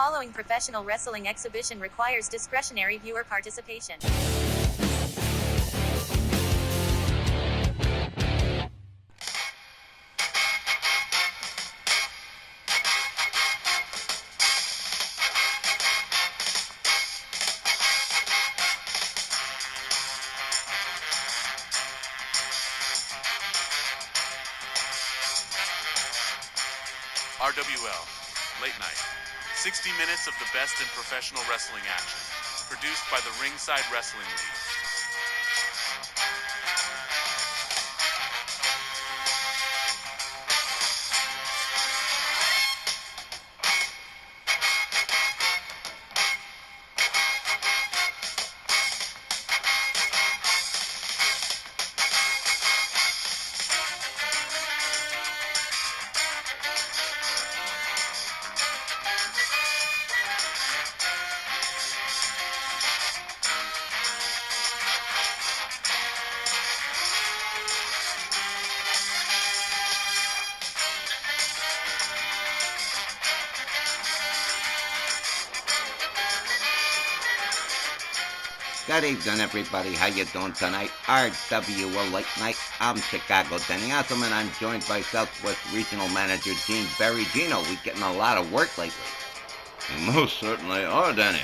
following professional wrestling exhibition requires discretionary viewer participation. RWL, Late Night. 60 minutes of the best in professional wrestling action. Produced by the Ringside Wrestling League. Good evening, everybody. How you doing tonight? RWL Late Night. I'm Chicago Denny Awesome, and I'm joined by Southwest Regional Manager Gene Berry. Gino, we getting a lot of work lately. You most certainly are, Danny.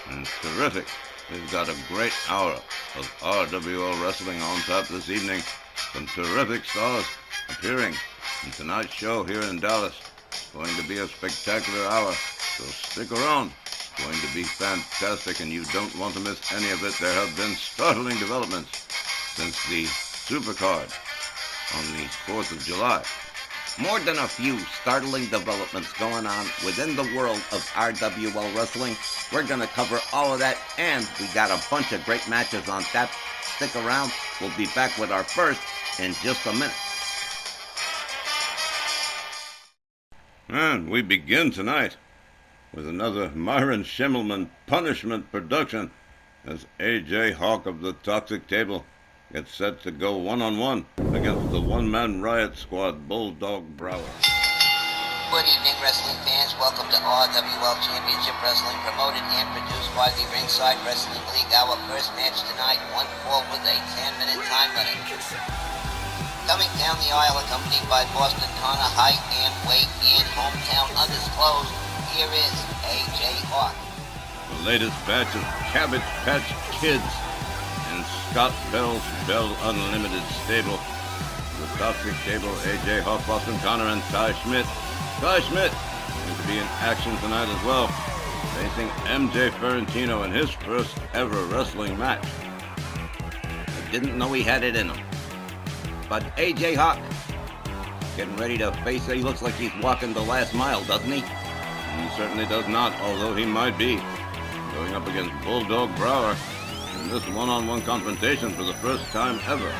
And it's terrific. We've got a great hour of RWL wrestling on tap this evening. Some terrific stars appearing in tonight's show here in Dallas. It's going to be a spectacular hour, so stick around. It's going to be fantastic, and you don't want to miss any of it. There have been startling developments since the Supercard on the 4th of July. More than a few startling developments going on within the world of RWL wrestling. We're going to cover all of that, and we got a bunch of great matches on tap. Stick around. We'll be back with our first in just a minute. And we begin tonight with another Myron Schimmelman punishment production as A.J. Hawk of the Toxic Table gets set to go one-on-one against the one-man riot squad Bulldog Brower. Good evening, wrestling fans. Welcome to RWL Championship Wrestling, promoted and produced by the Ringside Wrestling League. Our first match tonight, one fall with a 10-minute time limit. Coming down the aisle, accompanied by Boston Connor, height and weight and hometown undisclosed, here is A.J. Hawk. The latest batch of Cabbage Patch Kids in Scott Bell's Bell Unlimited stable. The Toxic Table, A.J. Hawk, Boston Connor, and Ty Schmidt. Ty Schmidt going to be in action tonight as well, facing M.J. Ferrantino in his first ever wrestling match. I didn't know he had it in him. But A.J. Hawk getting ready to face it. He looks like he's walking the last mile, doesn't he? He certainly does not, although he might be. Going up against Bulldog Brower in this one-on-one confrontation for the first time ever.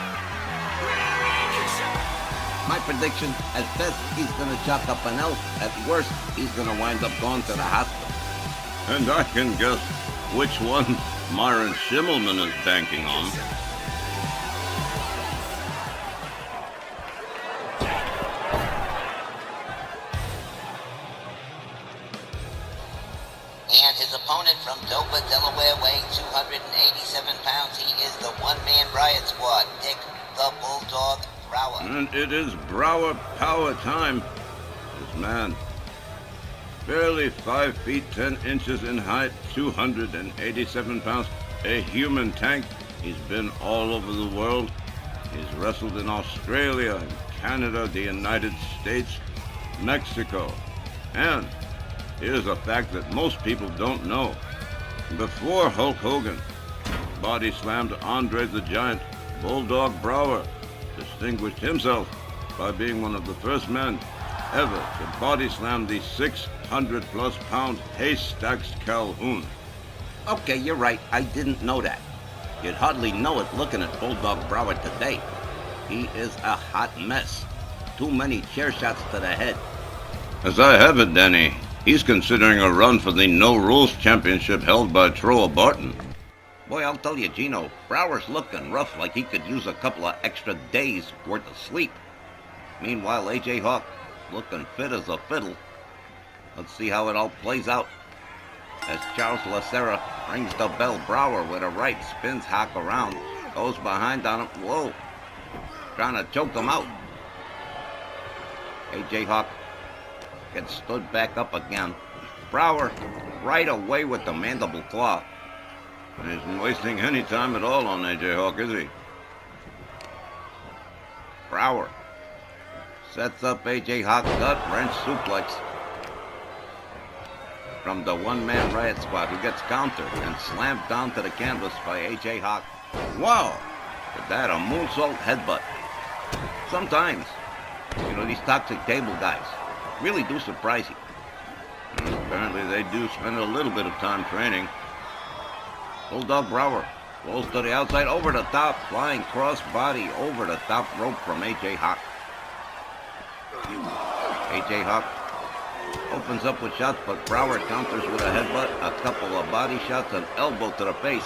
My prediction, at best, he's going to chalk up an L. At worst, he's going to wind up going to the hospital. And I can guess which one Myron Schimmelman is banking on. And his opponent from Dover, Delaware, weighing 287 pounds, he is the one-man riot squad, Dick the Bulldog Brower. And it is Brower power time. This man, barely 5 feet 10 inches in height, 287 pounds, a human tank. He's been all over the world. He's wrestled in Australia, Canada, the United States, Mexico, and here's a fact that most people don't know. Before Hulk Hogan body slammed Andre the Giant, Bulldog Brower distinguished himself by being one of the first men ever to body slam the 600-plus pound Haystacks Calhoun. Okay, you're right. I didn't know that. You'd hardly know it looking at Bulldog Brower today. He is a hot mess. Too many chair shots to the head. As I have it, Danny, he's considering a run for the No Rules Championship held by Troa Barton. Boy, I'll tell you, Gino, Brower's looking rough, like he could use a couple of extra days worth of sleep. Meanwhile, A.J. Hawk looking fit as a fiddle. Let's see how it all plays out. as Charles Lacera rings the bell. Brower with a right spins Hawk around, goes behind on him. Whoa, trying to choke him out. AJ Hawk gets stood back up again. Brower right away with the mandible claw. He isn't wasting any time at all on AJ Hawk, is he? Brower sets up AJ Hawk, gut wrench suplex from the one-man Riot Squad, who gets countered and slammed down to the canvas by AJ Hawk. Wow! Is that a moonsault headbutt? Sometimes, these toxic table guys really do surprise you. Apparently they do spend a little bit of time training. Bulldog Brower rolls to the outside, over the top, flying cross-body over the top rope from AJ Hawk. AJ Hawk opens up with shots, but Brower counters with a headbutt, a couple of body shots, an elbow to the face.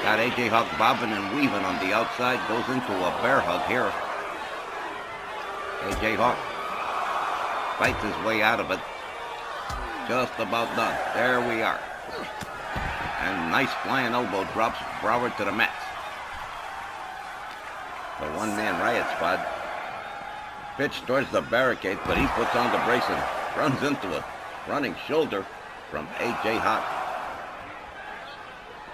Got AJ Hawk bobbing and weaving on the outside, goes into a bear hug here. AJ Hawk fights his way out of it. Just about done. There we are. And nice flying elbow drops Brower to the mat. The one-man Riot Squad pitched towards the barricade, but he puts on the brace and runs into a running shoulder from AJ Hawk.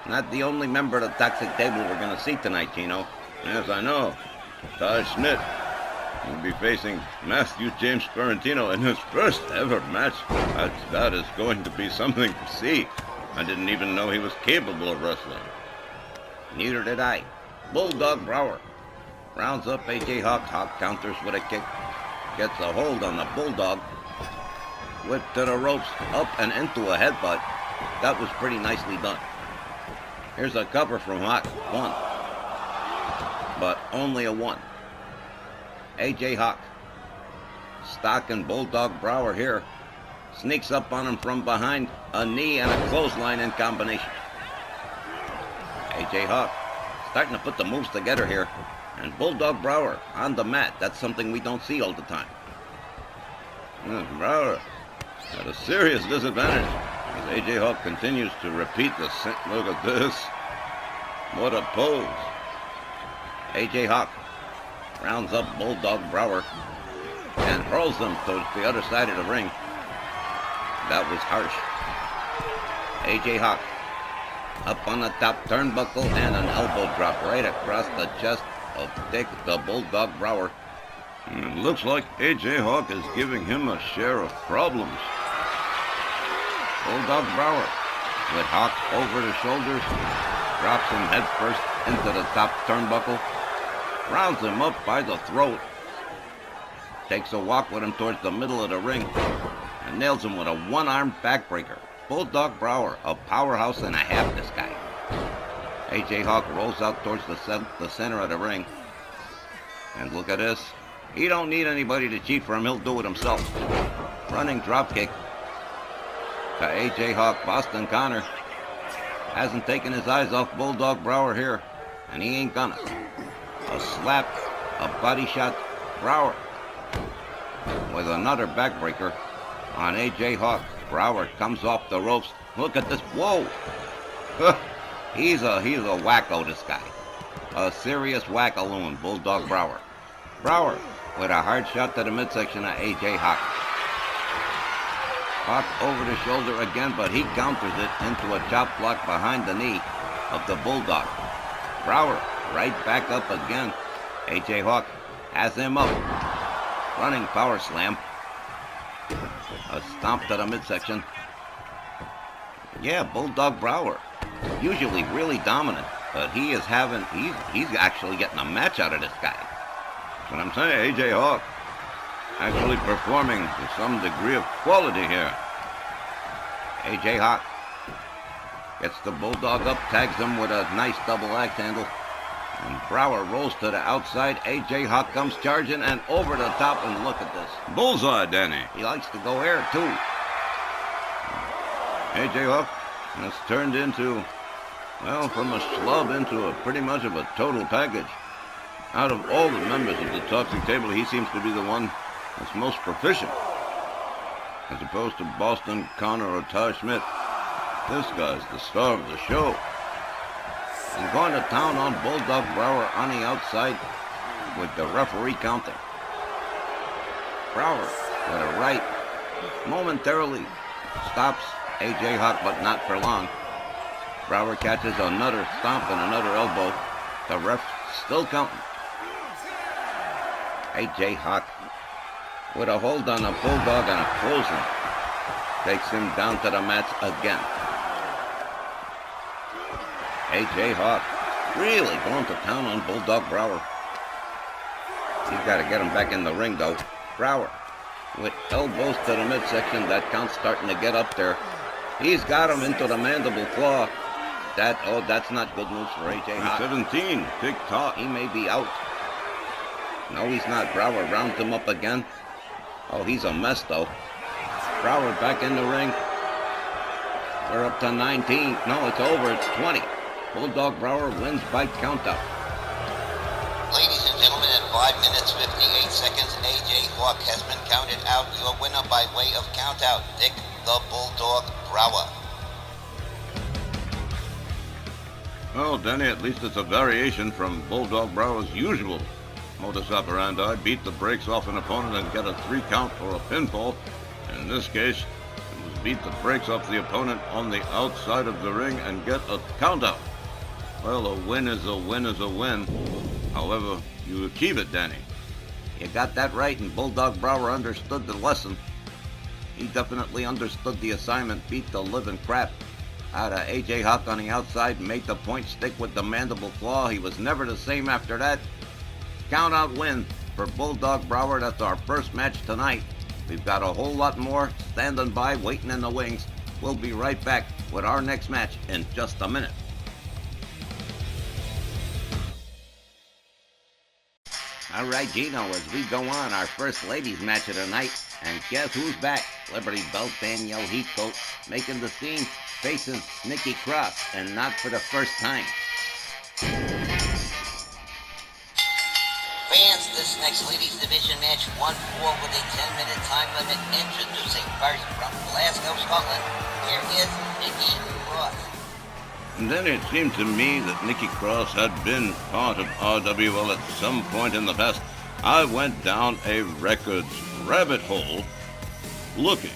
Not the only member of the toxic table we're going to see tonight, Chino. Yes, I know. Taj Schmidt will be facing Matthew James Ferrantino in his first ever match. That is going to be something to see. I didn't even know he was capable of wrestling. Neither did I. Bulldog Brower rounds up AJ Hawk. Hawk counters with a kick. Gets a hold on the Bulldog. Whip to the ropes, up and into a headbutt. That was pretty nicely done. Here's a cover from Hawk. 1. But only a 1. AJ Hawk stalking Bulldog Brower here. Sneaks up on him from behind. A knee and a clothesline in combination. AJ Hawk starting to put the moves together here. And Bulldog Brower on the mat. That's something we don't see all the time. Brower at a serious disadvantage as AJ Hawk continues to repeat the look at this. What a pose. AJ Hawk rounds up Bulldog Brower and hurls him towards the other side of the ring. That was harsh. AJ Hawk up on the top turnbuckle and an elbow drop right across the chest of Dick the Bulldog Brower. It looks like AJ Hawk is giving him a share of problems. Bulldog Brower with Hawk over the shoulders, drops him headfirst into the top turnbuckle, rounds him up by the throat, takes a walk with him towards the middle of the ring, and nails him with a one-armed backbreaker. Bulldog Brower, a powerhouse and a half, this guy. AJ Hawk rolls out towards the center of the ring. And look at this. He don't need anybody to cheat for him. He'll do it himself. Running dropkick to AJ Hawk. Boston Connor hasn't taken his eyes off Bulldog Brower here, and he ain't gonna. A slap, a body shot. Brower with another backbreaker on AJ Hawk. Brower comes off the ropes. Look at this. Whoa! He's a wacko, this guy. A serious wackaloon, Bulldog Brower. Brower with a hard shot to the midsection of AJ Hawk. Hawk over the shoulder again, but he counters it into a chop block behind the knee of the Bulldog. Brower right back up again. AJ Hawk has him up. Running power slam. A stomp to the midsection. Yeah, Bulldog Brower, usually really dominant, but he's actually getting a match out of this guy. That's what I'm saying. AJ Hawk actually performing to some degree of quality here. AJ Hawk gets the Bulldog up, tags him with a nice double axe handle. And Brower rolls to the outside. AJ Hawk comes charging and over the top, and look at this. Bullseye, Danny. He likes to go air, too. AJ Hawk has turned into, well, from a schlub into a pretty much of a total package. Out of all the members of the Toxic Table, he seems to be the one that's most proficient. As opposed to Boston, Connor, or Taj Schmidt. This guy's the star of the show. And going to town on Bulldog Brower on the outside with the referee counting. Brower with a right momentarily stops AJ Hawk, but not for long. Brower catches another stomp and another elbow. The ref still counting. AJ Hawk with a hold on the Bulldog and a closing. Takes him down to the mats again. AJ Hawk really going to town on Bulldog Brower. He's got to get him back in the ring though. Brower with elbows to the midsection. That count's starting to get up there. He's got him into the mandible claw. That's not good news for AJ Hawk. 17, tick-tock. He may be out. No, he's not. Brower rounds him up again. Oh, he's a mess though. Brower back in the ring. We're up to 19. No, it's over. It's 20. Bulldog Brower wins by countout. Ladies and gentlemen, at 5 minutes 58 seconds, AJ Hawk has been counted out. Your winner by way of countout, Dick the Bulldog Brower. Well, Denny, at least it's a variation from Bulldog Brower's usual modus operandi. Beat the brakes off an opponent and get a 3 count or a pinfall. In this case, it was beat the brakes off the opponent on the outside of the ring and get a countout. Well, a win is a win is a win. However, you achieve it, Danny. You got that right, and Bulldog Brower understood the lesson. He definitely understood the assignment, beat the living crap out of AJ Hawk on the outside, made the point stick with the mandible claw. He was never the same after that. Count out win for Bulldog Brower. That's our first match tonight. We've got a whole lot more standing by, waiting in the wings. We'll be right back with our next match in just a minute. All right, Gino, as we go on, our first ladies match of the night. And guess who's back? Liberty Bell Danielle Heathcote making the scene, facing Nikki Cross, and not for the first time. Fans, this next ladies division match, 1-4 with a 10-minute time limit. Introducing first from Glasgow, Scotland, here is Nikki Cross. And then it seemed to me that Nikki Cross had been part of RWL at some point in the past. I went down a records rabbit hole looking,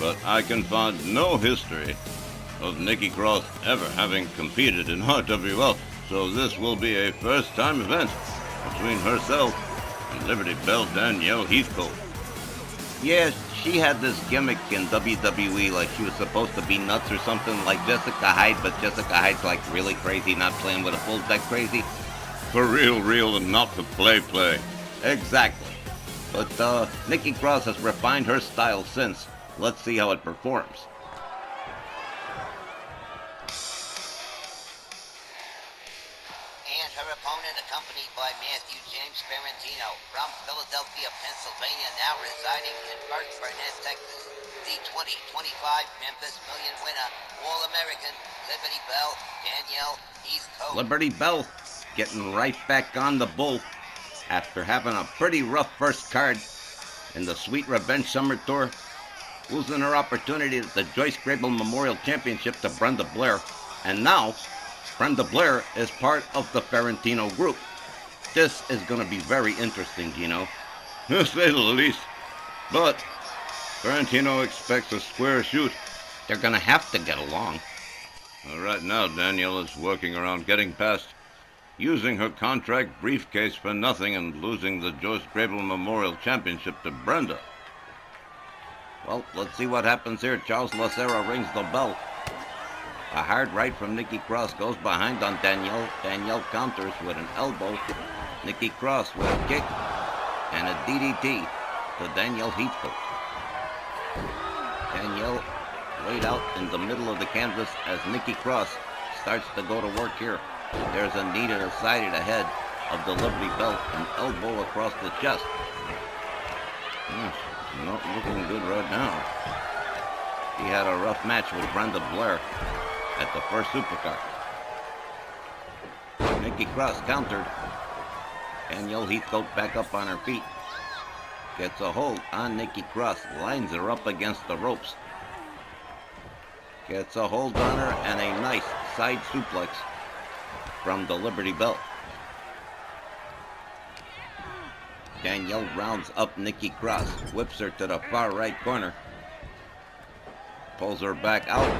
but I can find no history of Nikki Cross ever having competed in RWL, so this will be a first-time event between herself and Liberty Bell Danielle Heathcote. Yes, she had this gimmick in WWE, like she was supposed to be nuts or something, like Jessica Hyde, but Jessica Hyde's like really crazy, not playing with a full deck crazy. For real, and not for play. Exactly. But Nikki Cross has refined her style since. Let's see how it performs. And her opponent, accompanied by Matthew James Ferrantino from Philadelphia, Pennsylvania, now residing in Burke Burnett, Texas. The 2025 Memphis Million winner, All-American Liberty Bell Danielle Heathcote. Liberty Bell getting right back on the bull after having a pretty rough first card in the Sweet Revenge Summer Tour, losing her opportunity at the Joyce Grable Memorial Championship to Brenda Blair, and now Brenda Blair is part of the Ferrantino group. This is going to be very interesting, Gino. To say the least. But Ferrantino expects a square shoot. They're going to have to get along. Right now, Danielle is working around getting past using her contract briefcase for nothing and losing the Joyce Grable Memorial Championship to Brenda. Well, let's see what happens here. Charles Lacera rings the bell. A hard right from Nikki Cross goes behind on Danielle. Danielle counters with an elbow. Nikki Cross with a kick and a DDT to Danielle Heathcote. Danielle laid out in the middle of the canvas as Nikki Cross starts to go to work here. There's a knee to the side of the head of the Liberty Bell, an elbow across the chest. Not looking good right now. He had a rough match with Brenda Blair at the first Supercard. Nikki Cross countered. Danielle Heathcote back up on her feet. Gets a hold on Nikki Cross, lines her up against the ropes. Gets a hold on her and a nice side suplex from the Liberty Bell. Danielle rounds up Nikki Cross, whips her to the far right corner, pulls her back out.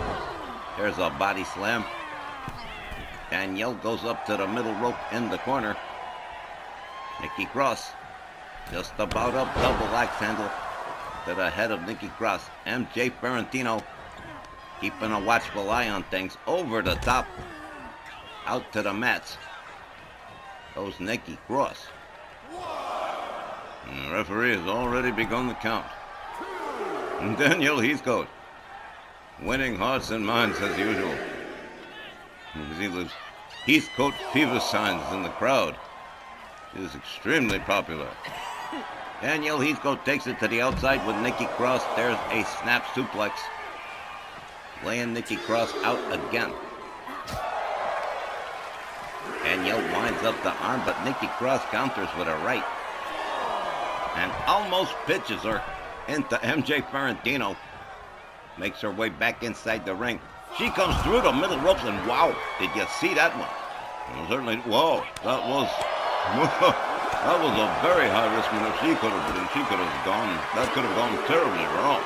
There's a body slam. Danielle goes up to the middle rope in the corner. Nikki Cross just about up, double axe handle to the head of Nikki Cross. MJ Ferrantino keeping a watchful eye on things. Over the top, out to the mats goes Nikki Cross. And the referee has already begun the count. And Danielle Heathcote winning hearts and minds as usual. As he lives Heathcote fever signs in the crowd. He is extremely popular. Danielle Heathcote takes it to the outside with Nikki Cross. There's a snap suplex, laying Nikki Cross out again. Danielle winds up the arm, but Nikki Cross counters with a right and almost pitches her into MJ Ferrantino. Makes her way back inside the ring. She comes through the middle ropes, and wow, did you see that one? Well, certainly, whoa, that was a very high risk move. That could have gone terribly wrong.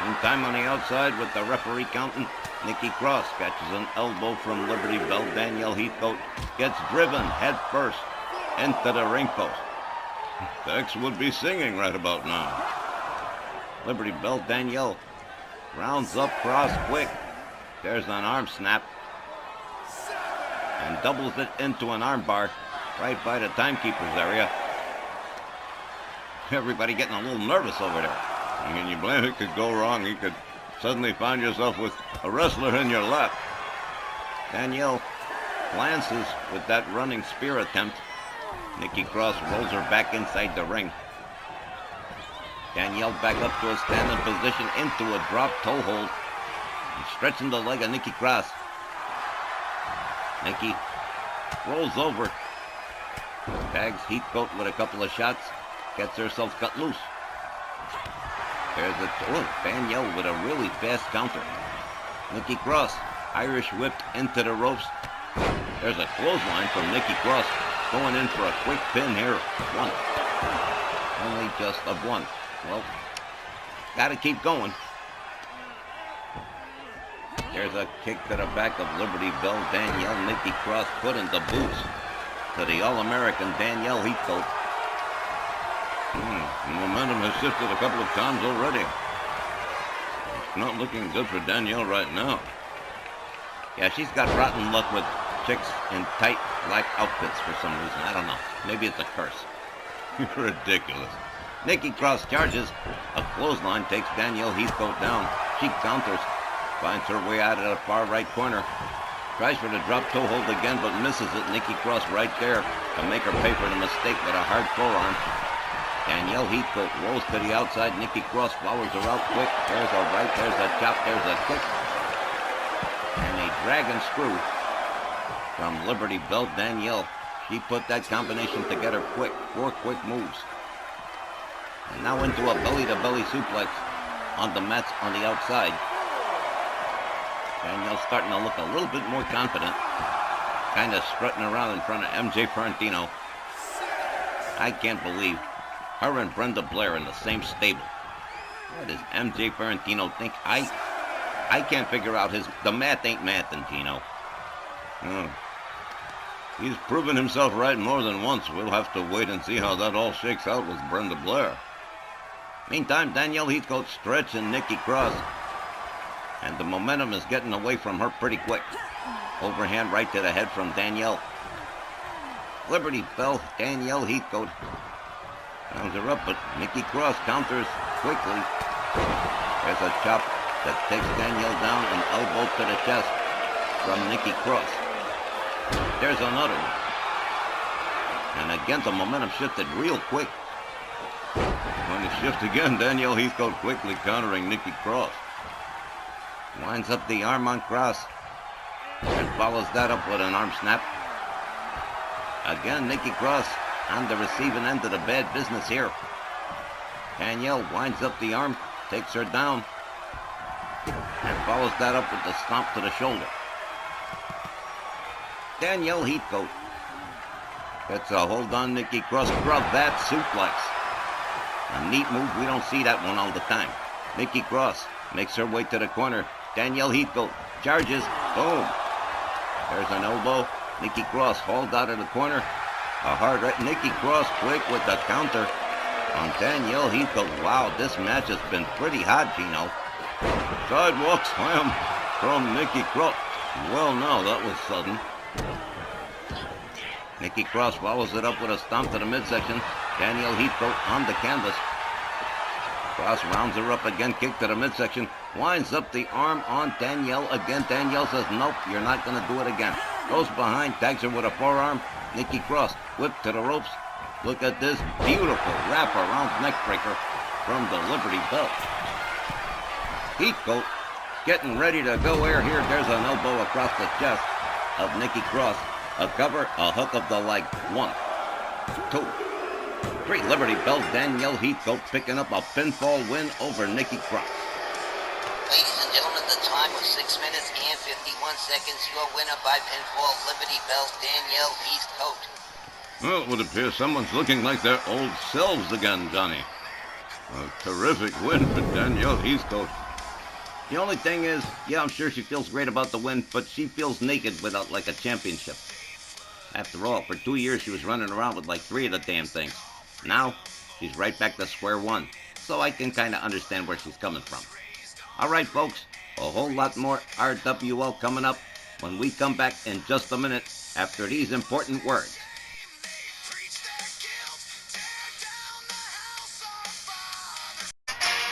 Meantime, on the outside with the referee counting, Nikki Cross catches an elbow from Liberty Bell. Danielle Heathcote gets driven head first into the ring post. Tex would be singing right about now. Liberty Bell, Danielle rounds up Cross quick. There's an arm snap and doubles it into an arm bar right by the timekeeper's area. Everybody getting a little nervous over there. I mean, you blame it could go wrong. You could suddenly find yourself with a wrestler in your lap. Danielle glances with that running spear attempt. Nikki Cross rolls her back inside the ring. Danielle back up to a standing position into a drop toe hold and stretching the leg of Nikki Cross. Nikki rolls over, tags Heathcote with a couple of shots, gets herself cut loose. There's Danielle with a really fast counter. Nikki Cross Irish whipped into the ropes. There's a clothesline from Nikki Cross, going in for a quick pin here. One. Only just of one. Well, gotta keep going. There's a kick to the back of Liberty Bell. Danielle, Nikki Cross put in the boots to the All-American Danielle Heathcote. The momentum has shifted a couple of times already. It's not looking good for Danielle right now. Yeah, she's got rotten luck with chicks in tight black outfits for some reason. I don't know. Maybe it's a curse. Ridiculous. Nikki Cross charges. A clothesline takes Danielle Heathcote down. She counters. Finds her way out of the far right corner. Tries for the drop toe hold again, but misses it. Nikki Cross right there to make her pay for the mistake with a hard forearm. Danielle Heathcote rolls to the outside. Nikki Cross follows her out quick. There's a right, there's a chop, there's a kick. And a dragon screw from Liberty Bell. Danielle, she put that combination together quick. 4 quick moves. And now into a belly-to-belly suplex on the mats on the outside. Danielle's starting to look a little bit more confident. Kind of strutting around in front of MJ Ferrantino. I can't believe her and Brenda Blair in the same stable. What does MJ Ferrantino think? I can't figure out the math ain't mathin', Gino. He's proven himself right more than once. We'll have to wait and see how that all shakes out with Brenda Blair. Meantime, Danielle Heathcote stretching Nikki Cross. And the momentum is getting away from her pretty quick. Overhand right to the head from Danielle. Liberty Bell, Danielle Heathcote rounds her up, but Nikki Cross counters quickly. There's a chop that takes Danielle down, an elbow to the chest from Nikki Cross. There's another one. And again, the momentum shifted real quick. Going to shift again, Danielle Heathcote quickly countering Nikki Cross. Winds up the arm on Cross and follows that up with an arm snap. Again, Nikki Cross on the receiving end of the bad business here. Danielle winds up the arm, takes her down, and follows that up with the stomp to the shoulder. Danielle Heathcote gets a hold on Nikki Cross, cravat suplex. A neat move, we don't see that one all the time. Nikki Cross makes her way to the corner. Danielle Heathcote charges, boom. There's an elbow. Nikki Cross hauled out of the corner. A hard right. Nikki Cross quick with the counter on Danielle Heathcote. Wow, this match has been pretty hot, Gino. Sidewalk slam from Nikki Cross. Well, now that was sudden. Nikki Cross follows it up with a stomp to the midsection. Danielle Heathcote on the canvas. Cross rounds her up again, kick to the midsection. Winds up the arm on Danielle again. Danielle says, nope, you're not going to do it again. Goes behind, tags her with a forearm. Nikki Cross, whip to the ropes. Look at this beautiful wrap-around neckbreaker from the Liberty Bell. Heathcote getting ready to go here. There's an elbow across the chest of Nikki Cross. A cover, a hook of the leg. 1, 2, 3. Liberty Bell. Danielle Heathcote picking up a pinfall win over Nikki Cross. Ladies and gentlemen, the time was 6 minutes and 51 seconds. Your winner by pinfall, Liberty Bell, Danielle Heathcote. Well, it would appear someone's looking like their old selves again, Johnny. A terrific win for Danielle Heathcote. The only thing is, yeah, I'm sure she feels great about the win, but she feels naked without like a championship. After all, for 2 years she was running around with like 3 of the damn things. Now, she's right back to square one. So I can kind of understand where she's coming from. Alright folks, a whole lot more RWL coming up when we come back in just a minute after these important words.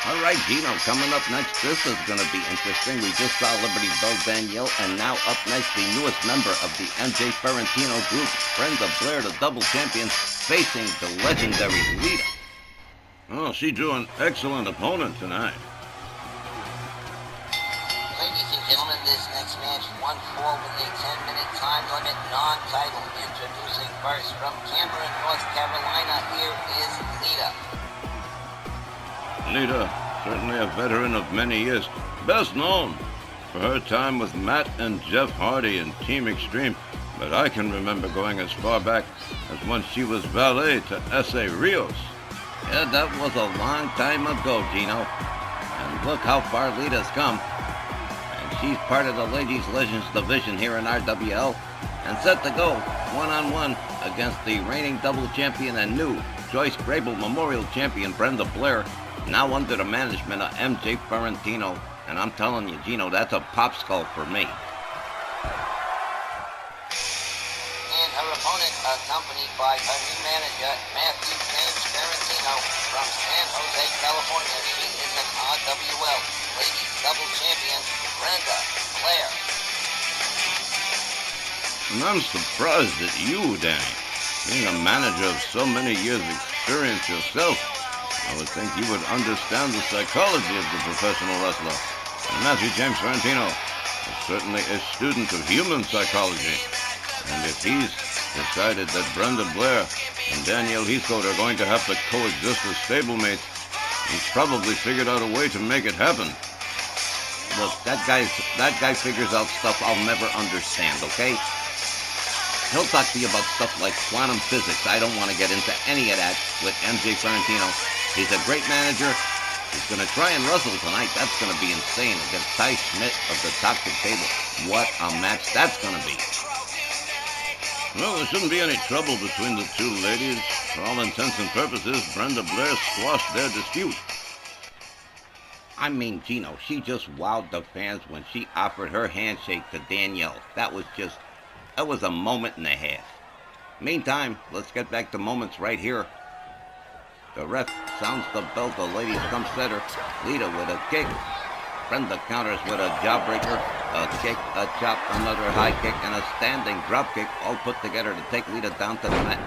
Alright, Gino, coming up next, this is going to be interesting. We just saw Liberty Bell Danielle, and now up next, the newest member of the MJ Ferrantino group, Brenda Blair, the double champion, facing the legendary Lita. Oh, she drew an excellent opponent tonight. Ladies and gentlemen, this next match, 1 fall with a 10-minute time limit, non-title. Introducing first from Cameron, North Carolina, here is Lita. Lita, certainly a veteran of many years, best known for her time with Matt and Jeff Hardy in Team Extreme, but I can remember going as far back as when she was valet to S.A. Rios. Yeah, that was a long time ago, Gino. And look how far Lita's come. And she's part of the Ladies Legends division here in RWL, and set to go one-on-one against the reigning double champion and new Joyce Grable Memorial Champion Brenda Blair, now under the management of MJ Ferrantino. And I'm telling you, Gino, that's a popsicle for me. And her opponent, accompanied by her new manager, Matthew James Ferrantino, from San Jose, California. She is an RWL Ladies Double Champion, Brenda Blair. And I'm surprised at you, Danny. Being a manager of so many years' experience yourself, I would think you would understand the psychology of the professional wrestler. And Matthew James Ferrantino is certainly a student of human psychology. And if he's decided that Brenda Blair and Danielle Heathcote are going to have to coexist as stablemates, he's probably figured out a way to make it happen. Look, that guy figures out stuff I'll never understand, okay? He'll talk to you about stuff like quantum physics. I don't want to get into any of that with MJ Ferrantino. He's a great manager. He's going to try and wrestle tonight. That's going to be insane against Ty Schmidt of the Toxic Table. What a match that's going to be. Well, there shouldn't be any trouble between the two ladies. For all intents and purposes, Brenda Blair squashed their dispute. I mean, Gino, she just wowed the fans when she offered her handshake to Danielle. That was a moment and a half. Meantime, let's get back to moments right here. The ref sounds the bell, the ladies come center. Lita with a kick. Brenda counters with a jawbreaker, a kick, a chop, another high kick, and a standing drop kick, all put together to take Lita down to the mat.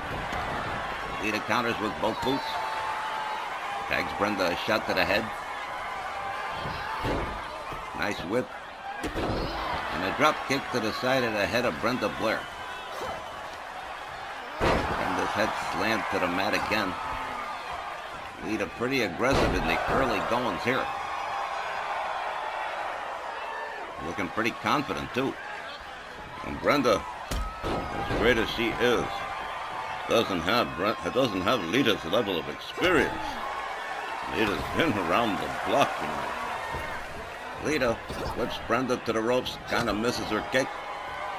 Lita counters with both boots. Tags Brenda a shot to the head. Nice whip. And a drop kick to the side of the head of Brenda Blair. Brenda's head slammed to the mat again. Lita pretty aggressive in the early goings here. Looking pretty confident, too. And Brenda, as great as she is, doesn't have Lita's level of experience. Lita's been around the block, you know. Lita whips Brenda to the ropes, kind of misses her kick.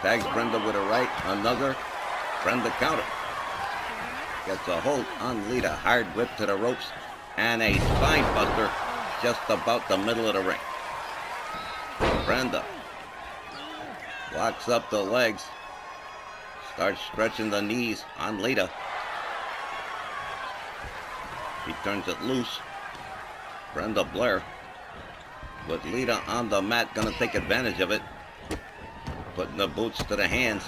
Tags Brenda with a right, another. Brenda counter. Gets a hold on Lita, hard whip to the ropes, and a spine buster just about the middle of the ring. Brenda locks up the legs, starts stretching the knees on Lita. She turns it loose. Brenda Blair, with Lita on the mat, gonna take advantage of it, putting the boots to the hands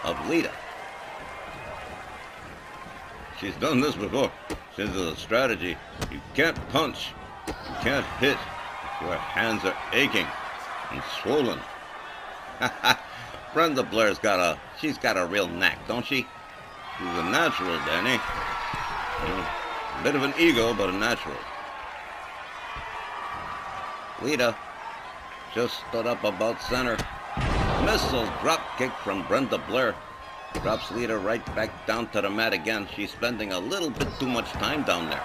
of Lita. She's done this before. She's a strategy. You can't punch. You can't hit. Your hands are aching and swollen. Brenda Blair's she's got a real knack, don't she? She's a natural, Danny. A bit of an ego, but a natural. Lita just stood up about center. Missile drop kick from Brenda Blair. Drops Lita right back down to the mat again. She's spending a little bit too much time down there.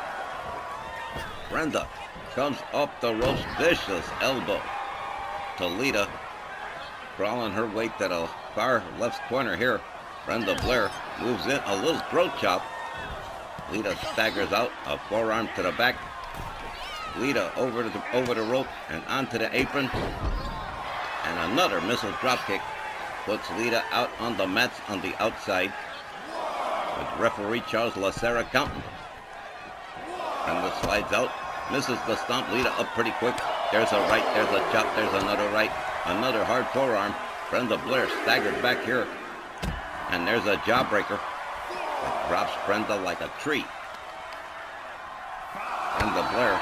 Brenda comes up the ropes, vicious elbow to Lita. Crawling her way to the far left corner here. Brenda Blair moves in a little throat chop. Lita staggers out, a forearm to the back. Lita over the rope and onto the apron. And another missile drop kick puts Lita out on the mats on the outside, with referee Charles Lacera counting. Brenda slides out, misses the stomp. Lita up pretty quick. There's a right, there's a chop, there's another right, another hard forearm. Brenda Blair staggered back here, and there's a jawbreaker that drops Brenda like a tree. Brenda Blair,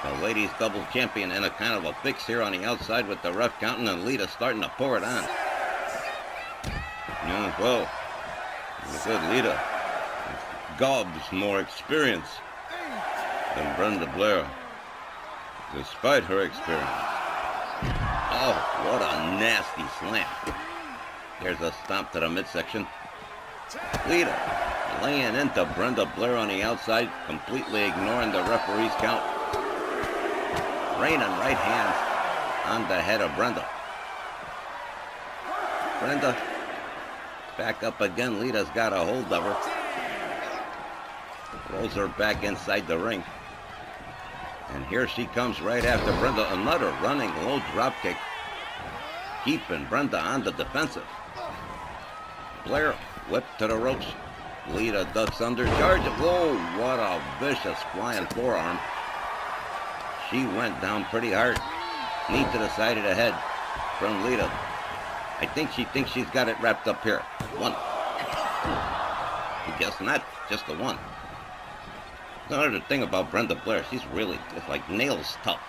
the ladies double champion, in a kind of a fix here on the outside with the ref counting, and Lita starting to pour it on. Yeah, well, as I said, Lita gobs more experience than Brenda Blair, despite her experience. Oh, what a nasty slam. There's a stomp to the midsection. Lita laying into Brenda Blair on the outside, completely ignoring the referee's count. Raining right hands on the head of Brenda. Brenda back up again. Lita's got a hold of her. Rolls her back inside the ring. And here she comes right after Brenda. Another running low drop kick, keeping Brenda on the defensive. Blair whipped to the ropes. Lita ducks under, charge. Whoa, what a vicious flying forearm. She went down pretty hard. Knee to the side of the head from Lita. I think she thinks she's got it wrapped up here. One. I guess not. Just the one. Another thing about Brenda Blair, she's really, it's like nails tough.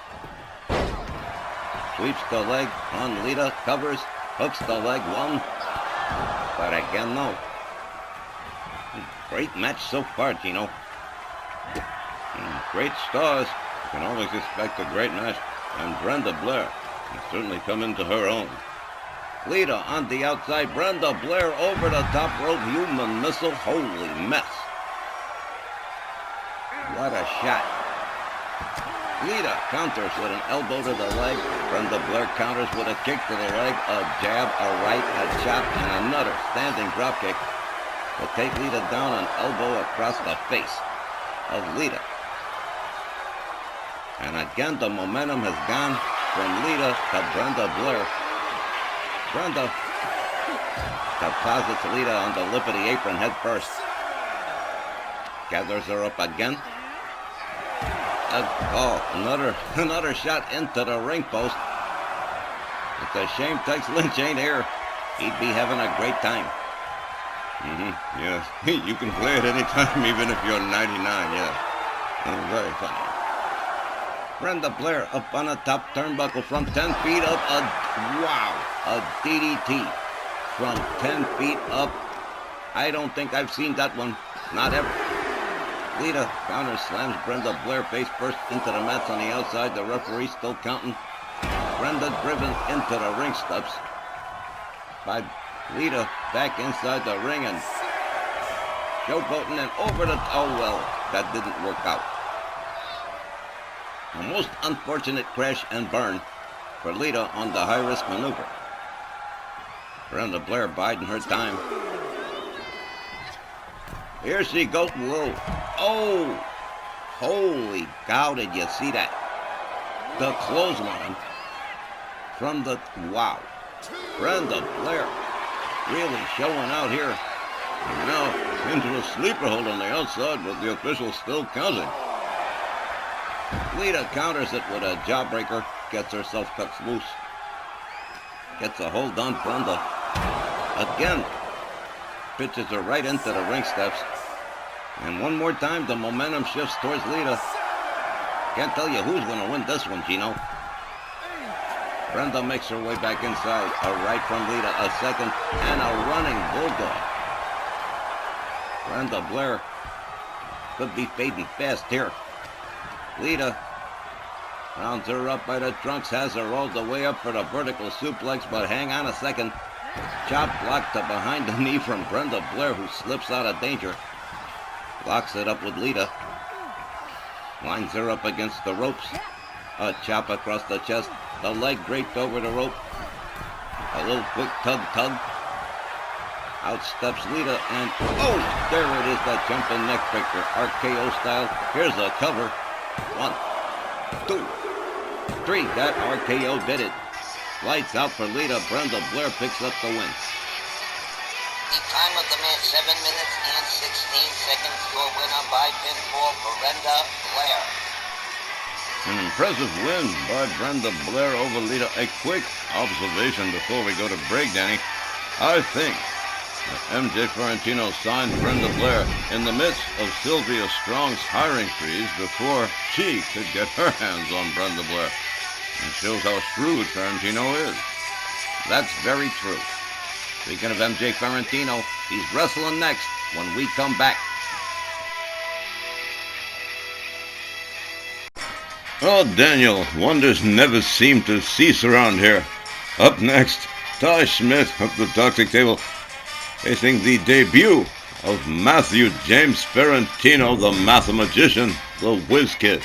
Sweeps the leg on Lita, covers, hooks the leg, one. But again, no. Great match so far, Gino. Great stars. You can always expect a great match. And Brenda Blair can certainly come into her own. Lita on the outside, Brenda Blair over the top rope, human missile, holy mess. What a shot. Lita counters with an elbow to the leg. Brenda Blair counters with a kick to the leg, a jab, a right, a chop, and another standing drop kick will take Lita down, an elbow across the face of Lita. And again, the momentum has gone from Lita to Brenda Blair. Brenda deposits Lita on the lip of the apron head first. Gathers her up again. Another shot into the ring post. It's a shame Tex Lynch ain't here. He'd be having a great time. Yes. You can play it anytime, even if you're 99, yes. Very funny. Brenda Blair up on the top turnbuckle from 10 feet up. A DDT from 10 feet up. I don't think I've seen that one. Not ever. Lita counter slams Brenda Blair face first into the mats on the outside. The referee still counting. Brenda driven into the ring steps by Lita back inside the ring and showboating and over the... Oh, well, that didn't work out. A most unfortunate crash and burn for Lita on the high-risk maneuver. Brenda Blair biding her time. Here she goes. Whoa. Oh! Holy cow, did you see that? The clothesline from the... Wow. Brenda Blair really showing out here. And now into a sleeper hold on the outside, but the official still counting. Lita counters it with a jawbreaker, gets herself cut loose. Gets a hold on Brenda. Again, pitches her right into the ring steps. And one more time, the momentum shifts towards Lita. Can't tell you who's going to win this one, Gino. Brenda makes her way back inside. A right from Lita, a second, and a running bulldog. Brenda Blair could be fading fast here. Lita rounds her up by the trunks, has her all the way up for the vertical suplex, but hang on a second. Chop block to behind the knee from Brenda Blair, who slips out of danger. Locks it up with Lita. Lines her up against the ropes. A chop across the chest. The leg draped over the rope. A little quick tug. Out steps Lita and... Oh! There it is, that jumping neck breaker. RKO style. Here's a cover. 1, 2, 3. That RKO did it. Lights out for Lita. Brenda Blair picks up the win. The time of the match, 7 minutes and 16 seconds. Your winner by pinfall, Brenda Blair. An impressive win by Brenda Blair over Lita. A quick observation before we go to break, Danny. I think that MJ Fiorentino signed Brenda Blair in the midst of Sylvia Strong's hiring freeze before she could get her hands on Brenda Blair. It shows how shrewd Fiorentino is. That's very true. Speaking of MJ Fiorentino, he's wrestling next when we come back. Oh, Daniel, wonders never seem to cease around here. Up next, Ty Smith of the Toxic Table, facing the debut of Matthew James Fiorentino, the Mathematician, the Whiz Kid.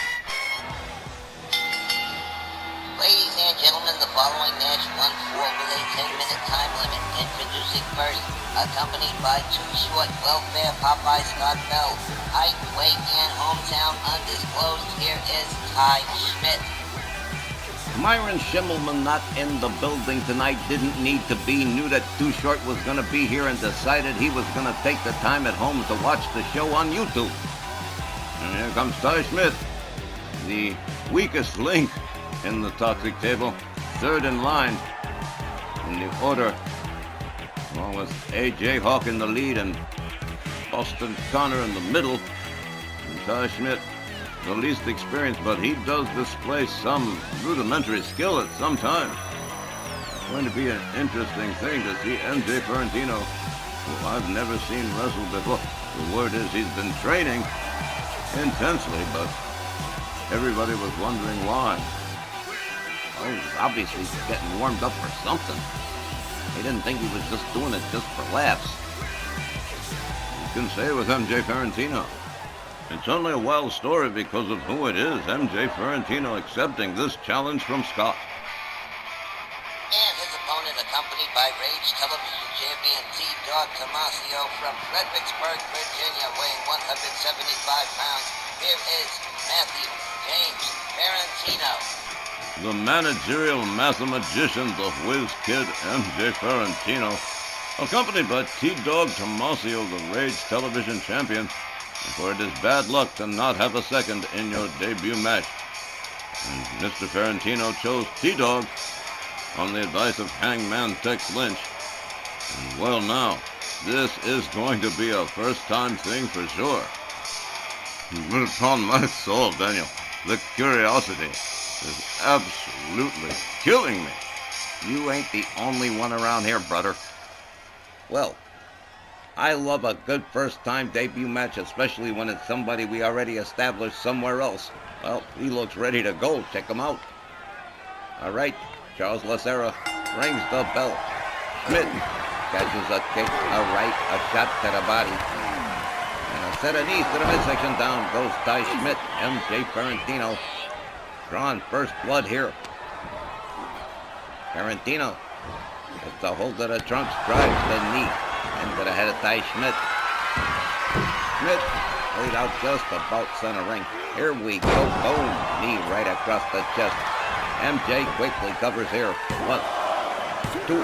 Ladies and gentlemen, the following match won for with a 10-minute time limit. Introducing first, accompanied by Too Short Welfare Popeye Scott Bell. Height, weight, and hometown undisclosed. Here is Ty Schmidt. Myron Schimmelman not in the building tonight, didn't need to be, knew that Too Short was going to be here and decided he was going to take the time at home to watch the show on YouTube. And here comes Ty Schmidt, the weakest link in the Toxic Table, third in line in the order, along with AJ Hawk in the lead and Austin Connor in the middle, and Ty Schmidt, the least experienced, but he does display some rudimentary skill at some times. It's going to be an interesting thing to see MJ Fiorentino, who I've never seen wrestle before. The word is he's been training intensely, but everybody was wondering why. Oh, he's obviously getting warmed up for something. He didn't think he was just doing it just for laughs. You can say with MJ Fiorentino. It's only a wild story because of who it is. MJ Fiorentino accepting this challenge from Scott. And his opponent, accompanied by Rage Television champion T-Dog Tomasio from Fredericksburg, Virginia, weighing 175 pounds. Here is Matthew James Fiorentino. The managerial mathematician, the Whiz Kid, MJ Fiorentino, accompanied by T-Dog Tomasio, the Rage Television champion, for it is bad luck to not have a second in your debut match. And Mr. Fiorentino chose T-Dog on the advice of Hangman Tex Lynch. And well now, this is going to be a first-time thing for sure. But upon my soul, Daniel, the curiosity is absolutely killing me. You ain't the only one around here, brother. Well, I love a good first-time debut match, especially when it's somebody we already established somewhere else. Well, he looks ready to go. Check him out. All right, Charles Lacera rings the bell. Schmidt catches a kick, a right, a shot to the body. And a set of knees to the midsection. Down goes Ty Schmidt. MJ Ferrantino drawing first blood here. Ferrantino gets a hold of the trunks, drives the knee into the head of Ty Schmidt. Schmidt laid out just about center ring. Here we go. Boom. Knee right across the chest. MJ quickly covers here. 1, 2.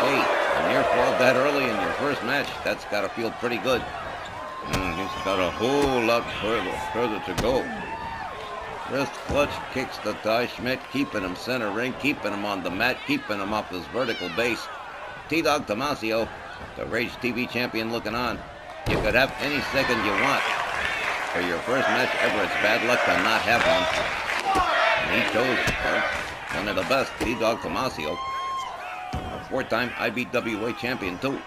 Hey, a near fall that early in your first match, that's got to feel pretty good. He's got a whole lot further to go. Wrist clutch kicks to Ty Schmidt, keeping him center ring, keeping him on the mat, keeping him off his vertical base. T-Dog Tomasio, the Rage TV champion, looking on. You could have any second you want. For your first match ever, it's bad luck to not have one. And he chose one of the best, T-Dog Tomasio. A 4-time IBWA champion, too,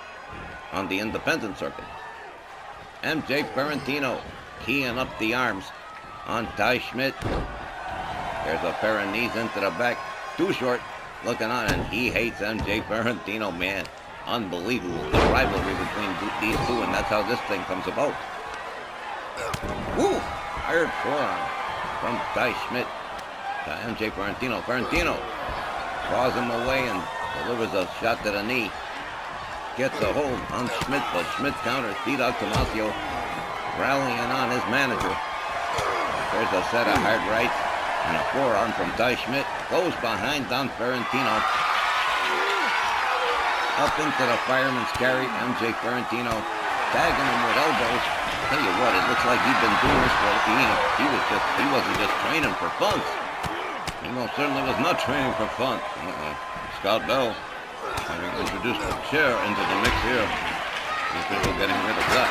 on the independent circuit. MJ Ferrantino keying up the arms on Ty Schmidt. There's a pair of knees into the back. Too short, looking on, and he hates MJ Ferrantino, man. Unbelievable, the rivalry between these two, and that's how this thing comes about. Woo! Hard forearm from Ty Schmidt to MJ Ferrantino. Ferrantino draws him away and delivers a shot to the knee. Gets a hold on Schmidt, but Schmidt counters. T-Dog Tomasio rallying on his manager. There's a set of hard rights and a forearm from Ty Schmidt. Goes behind Don Ferrantino. Up into the fireman's carry. MJ Ferrantino tagging him with elbows. Tell you what, it looks like he's been doing this for he wasn't just training for fun. He most certainly was not training for fun. Scott Bell, having introduced a chair into the mix here, we're getting rid of that.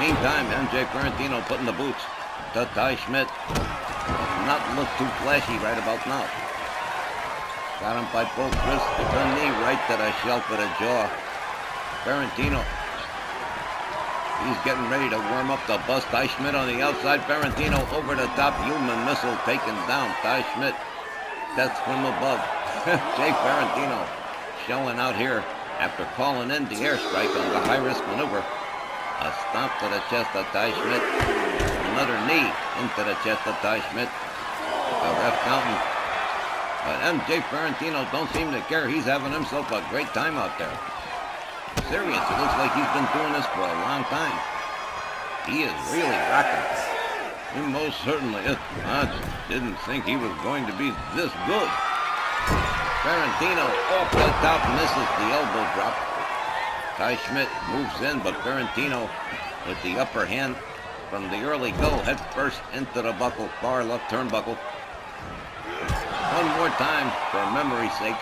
Meantime, MJ Ferrantino putting the boots to Ty Schmidt. Does not look too flashy right about now. Got him by both wrists, the knee right to the shelf of the jaw. Ferrantino, he's getting ready to warm up the bust. Ty Schmidt on the outside. Ferrantino over the top. Human missile taken down. Ty Schmidt, death from above. Jay Ferrantino showing out here after calling in the airstrike on the high-risk maneuver. A stomp to the chest of Ty Schmidt. Another knee into the chest of Ty Schmidt. The ref counting. But MJ Ferrantino don't seem to care. He's having himself a great time out there. Serious. It looks like he's been doing this for a long time. He is really rocking. He most certainly is. I didn't think he was going to be this good. Ferrantino off the top misses the elbow drop. Ty Schmidt moves in, but Ferrantino with the upper hand from the early go, head first into the buckle, far left turnbuckle. One more time for memory's sake.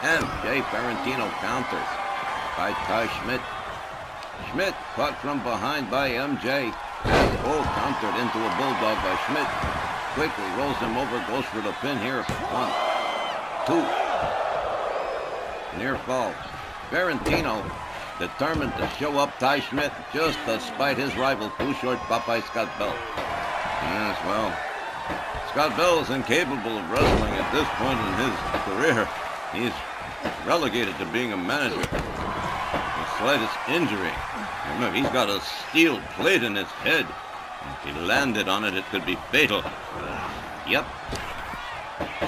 MJ Ferrantino counters by Ty Schmidt. Schmidt caught from behind by MJ. Has Bull countered into a bulldog by Schmidt. Quickly rolls him over, goes for the pin here. 1, 2. Near fall. Ferrantino determined to show up Ty Schmidt just to spite his rival, too short Popeye Scott Bell. Yes, well, Scott Bell is incapable of wrestling at this point in his career. He's relegated to being a manager. The slightest injury. Remember, he's got a steel plate in his head. If he landed on it, it could be fatal. Yep.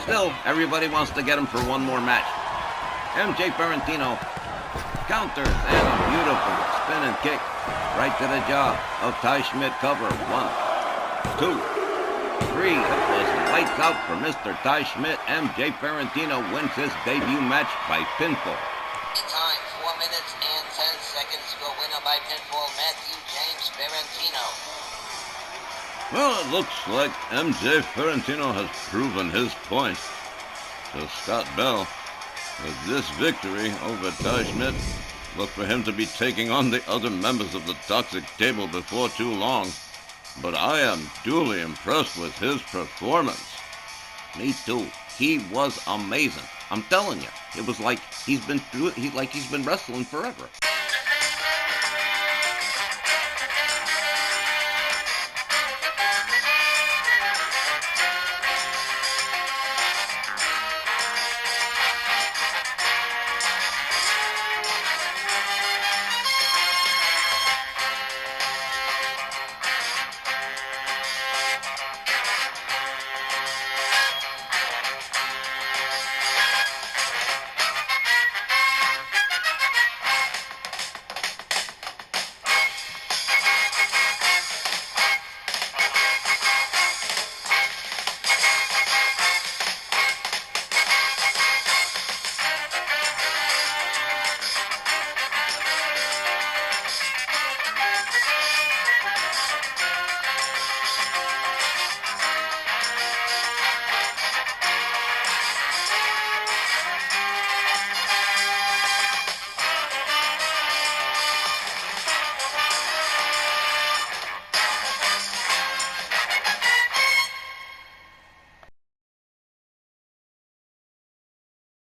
Still, everybody wants to get him for one more match. MJ Ferrantino counters and a beautiful spinning kick right to the jaw of Ty Schmidt. Cover. 1, 2, 3. It was lights out for Mr. Ty Schmidt. MJ Ferrantino wins his debut match by pinfall. Time, 4 minutes and 10 seconds to go. Winner by pinfall, Matthew James Ferrantino. Well, it looks like MJ Ferrantino has proven his point to Scott Bell. With this victory over Ty Schmidt, look for him to be taking on the other members of the Toxic Table before too long. But I am duly impressed with his performance. Me too. He was amazing. I'm telling you, it was like he's been wrestling forever.